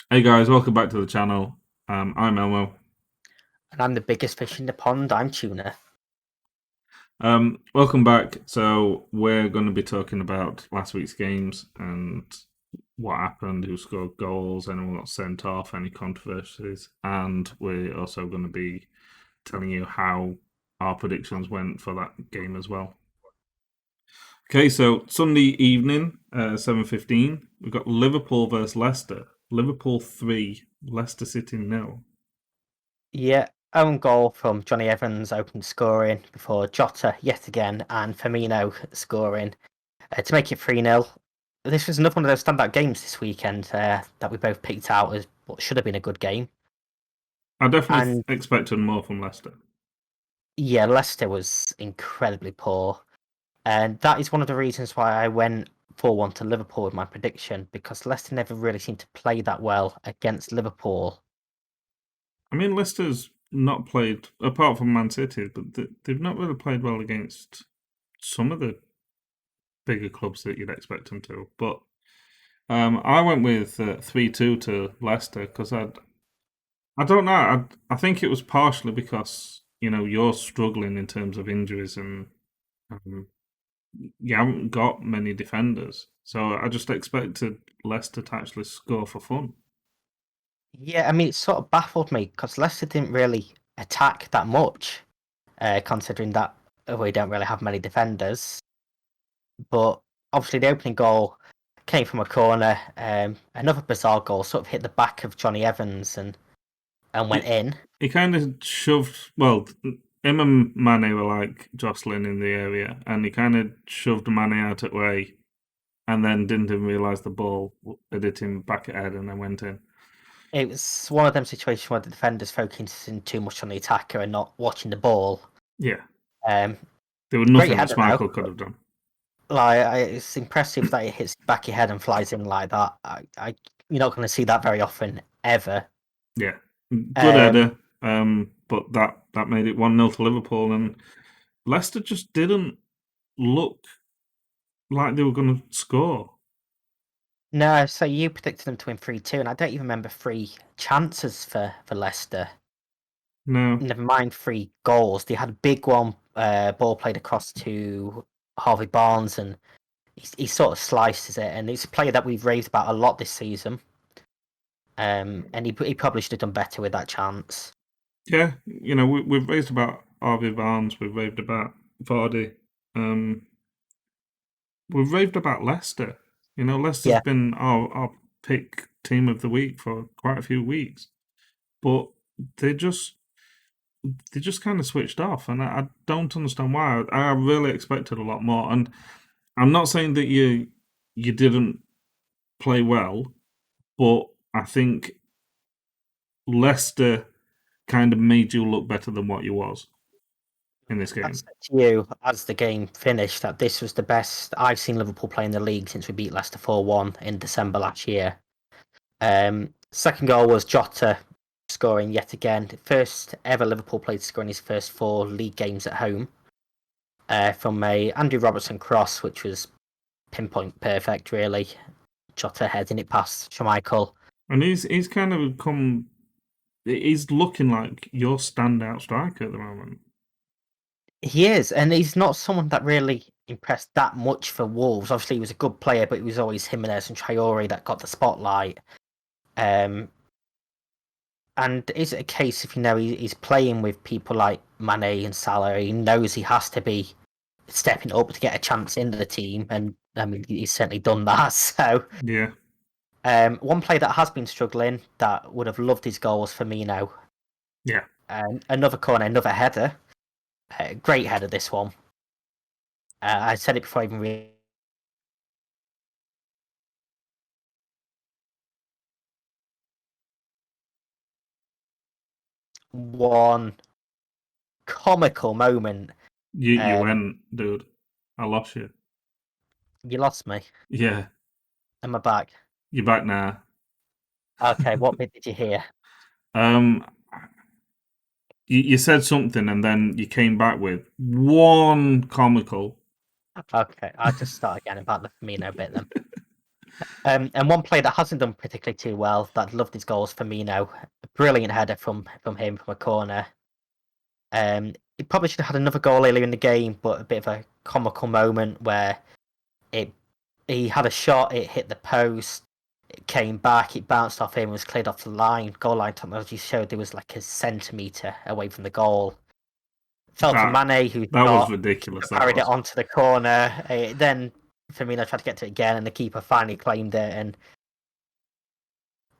Hey guys, welcome back to the channel. I'm Elmo. And I'm the biggest fish in the pond. I'm Tuna. Welcome back. So we're going to be talking about last week's games and what happened, who scored goals, anyone got sent off, any controversies, and we're also going to be telling you how our predictions went for that game as well. Okay, so Sunday evening, 7:15, we've got Liverpool versus Leicester. Liverpool 3, Leicester City nil. Yeah, own goal from Johnny Evans opened scoring before Jota yet again and Firmino scoring to make it 3-0. This was another one of those standout games this weekend that we both picked out as what should have been a good game. I definitely And expected more from Leicester. yeah, Leicester was incredibly poor. And that is one of the reasons why I went 4-1 to Liverpool with my prediction, because Leicester never really seemed to play that well against Liverpool. I mean, Leicester's not played, apart from Man City, but they've not really played well against some of the bigger clubs that you'd expect them to. But I went with 3-2 to Leicester because I don't know. I think it was partially because, you're struggling in terms of injuries and um, you haven't got many defenders. So I just expected Leicester to actually score for fun. Yeah, I mean, it sort of baffled me because Leicester didn't really attack that much, considering that we don't really have many defenders. But obviously, the opening goal came from a corner. Another bizarre goal sort of hit the back of Johnny Evans and went He, in. he kind of shoved. Well, him and Mane were like jostling in the area, and he kind of shoved Mane out of the way, and then didn't even realise the ball had hit him back at head and then went in. It was one of them situations where the defenders focusing too much on the attacker and not watching the ball. Yeah, Um, there was Great nothing that header though. Schmeichel could have done. It's impressive that it hits the back of your head and flies in like that. You're not going to see that very often ever. Yeah, good Um, header, but that made it 1-0 to Liverpool, and Leicester just didn't look like they were going to score. no, so you predicted them to win 3-2, and I don't even remember three chances for Leicester. No, Never mind three goals. They had a big one, ball played across to Harvey Barnes, and he sort of slices it. And it's a player that we've raved about a lot this season. And he probably should have done better with that chance. yeah, we've raved about Harvey Barnes, we've raved about Vardy. Um, We've raved about Leicester. Leicester's Yeah, been our pick team of the week for quite a few weeks, but they just they just kind of switched off, and I don't understand why. I really expected a lot more, and I'm not saying that you didn't play well, but I think Leicester kind of made you look better than what you was in this I game. said to you as the game finished that this was the best I've seen Liverpool play in the league since we beat Leicester 4-1 in December last year. Second goal was Jota scoring yet again. First ever Liverpool player to score in his first four league games at home from a Andrew Robertson cross, which was pinpoint perfect, really. Jota heading it past Schmeichel. And he's kind of come. He's looking like your standout striker at the moment. He is, and he's not someone that really impressed that much for Wolves. Obviously, he was a good player, but it was always Jimenez and Traore that got the spotlight. Um, And is it a case if he's playing with people like Mane and Salah, he knows he has to be stepping up to get a chance in the team, and I mean he's certainly done that. So Yeah, one player that has been struggling that would have loved his goals for Firmino. yeah. Another corner, another header, great header this one. I said it before I even one comical moment. You Um, went, dude. I lost you. you lost me. Yeah, Am I back? you're back now. Okay, what bit did you hear? um, you said something and then you came back with one comical. Okay, I'll just start again about the Firmino bit then. And one player that hasn't done particularly too well, that loved his goals, Firmino. A brilliant header from him from a corner. He probably should have had another goal earlier in the game, but a bit of a comical moment where it he had a shot, it hit the post, it came back, it bounced off him, was cleared off the line. Goal line technology showed there was like a centimetre away from the goal. Fell to That Mane, who that was shot, ridiculous. That parried it was. onto the corner. Then Firmino tried to get to it again, and the keeper finally claimed it. And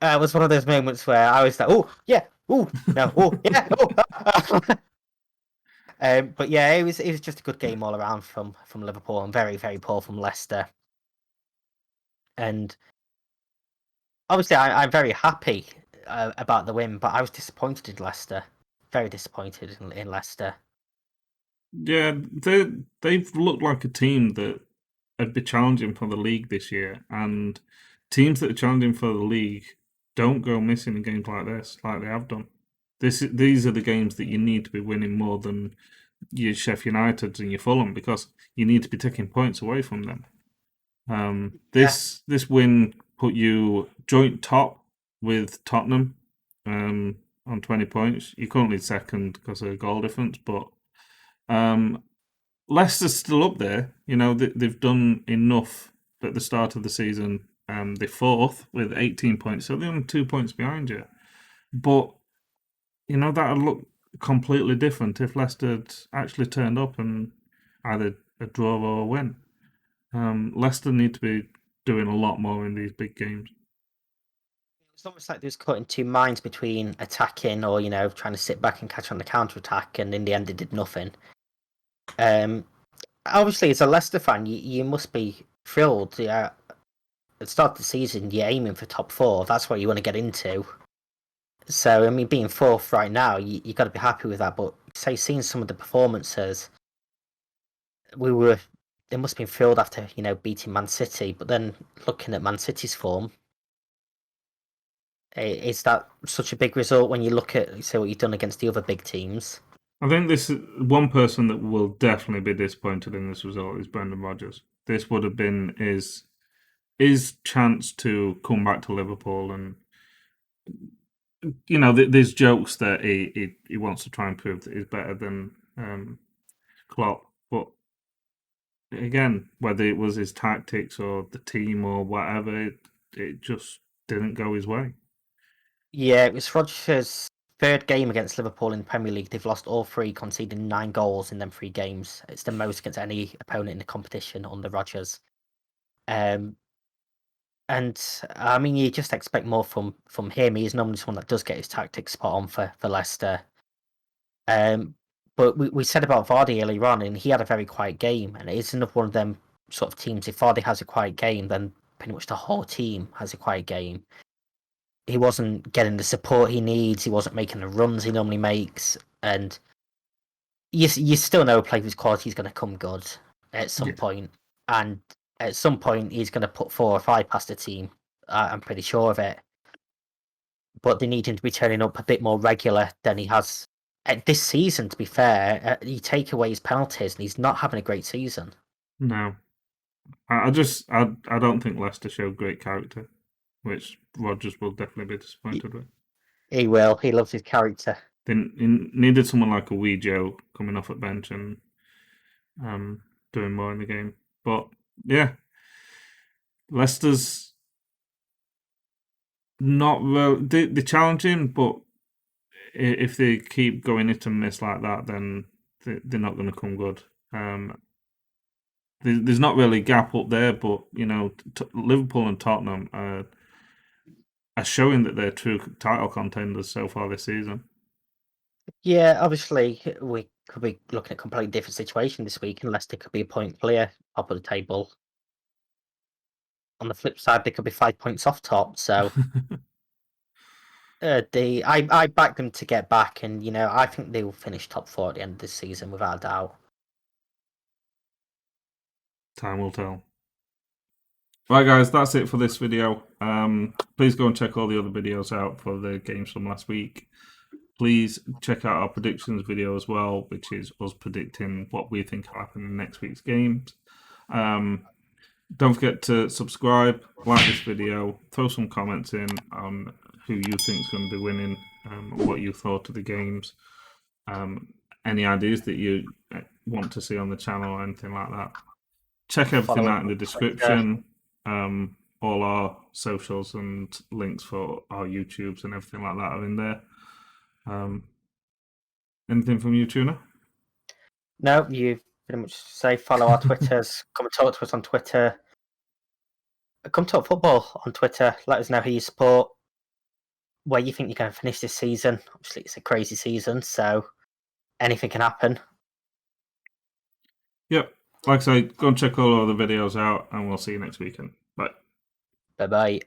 it was one of those moments where I was like, "Oh yeah, oh no, oh yeah, oh." But yeah, it was just a good game all around from Liverpool, and very very poor from Leicester. And obviously, I'm very happy about the win, but I was disappointed in Leicester. Very disappointed in Leicester. Yeah, they've looked like a team that would be challenging for the league this year, and teams that are challenging for the league don't go missing in games like this, like they have done. These are the games that you need to be winning more than your Sheffield Uniteds and your Fulham because you need to be taking points away from them. Yeah, This win put you joint top with Tottenham on 20 points. You're currently second because of a goal difference, but um, Leicester's still up there. You know, they've done enough at the start of the season. They're fourth with 18 points, so they're only 2 points behind you. But, you know, that would look completely different if Leicester had actually turned up and either a draw or a win. Leicester need to be doing a lot more in these big games. it's almost like they was caught in two minds between attacking or trying to sit back and catch on the counter attack, and in the end, they did nothing. Um, Obviously, as a Leicester fan, you must be thrilled. Yeah, at the start of the season, you're aiming for top four. That's what you want to get into. So, I mean, being fourth right now, you got to be happy with that. But say, seeing some of the performances, we were they must have been thrilled after beating Man City. But then looking at Man City's form, is that such a big result when you look at say what you've done against the other big teams? I think this one person that will definitely be disappointed in this result is Brendan Rodgers. This would have been his chance to come back to Liverpool, and you know, there's jokes that he wants to try and prove that he's better than Klopp, but again, whether it was his tactics or the team or whatever, it just didn't go his way. Yeah, it was Rodgers' third game against Liverpool in the Premier League. They've lost all three, conceding 9 goals in them 3 games. It's the most against any opponent in the competition under Rodgers. Um, and I mean, you just expect more from him. He's normally someone that does get his tactics spot on for Leicester. Um, but we said about Vardy earlier on, and he had a very quiet game. And it is another one of them sort of teams. If Vardy has a quiet game, then pretty much the whole team has a quiet game. He wasn't getting the support he needs. He wasn't making the runs he normally makes, and you still know a player whose quality is going to come good at some Yeah. point, and at some point he's going to put 4 or 5 past the team. I'm pretty sure of it. But they need him to be turning up a bit more regular than he has at this season. To be fair, you take away his penalties, and he's not having a great season. No, I don't think Leicester showed great character, which Rodgers will definitely be He, disappointed with. he will. He loves his character. They needed someone like a wee Joe coming off at bench and um, doing more in the game. But yeah, Leicester's not well. They're challenging, but if they keep going hit and miss like that, then they're not going to come good. There's not really a gap up there, but you know, Liverpool and Tottenham are showing that they're true title contenders so far this season. Yeah, obviously we could be looking at a completely different situation this week, unless they could be a point clear top of the table. On the flip side, they could be 5 points off top. So I back them to get back, and I think they will finish top four at the end of this season without a doubt. Time will tell. Right, guys, that's it for this video. Please go and check all the other videos out for the games from last week. Please check out our predictions video as well, which is us predicting what we think will happen in next week's games. Um, Don't forget to subscribe, like this video, throw some comments in on who you think is going to be winning, what you thought of the games, um, any ideas that you want to see on the channel or anything like that. Check everything Follow us out in on the Twitter. description. All our socials and links for our YouTubes and everything like that are in there. Um, Anything from you, Tuna? No, you pretty much say follow our Twitters. Come and talk to us on Twitter. Come talk football on Twitter. Let us know who you support, where you think you're going to finish this season. Obviously, it's a crazy season, so anything can happen. Yep. Like I say, go and check all our other videos out, and we'll see you next weekend. Bye. Bye bye.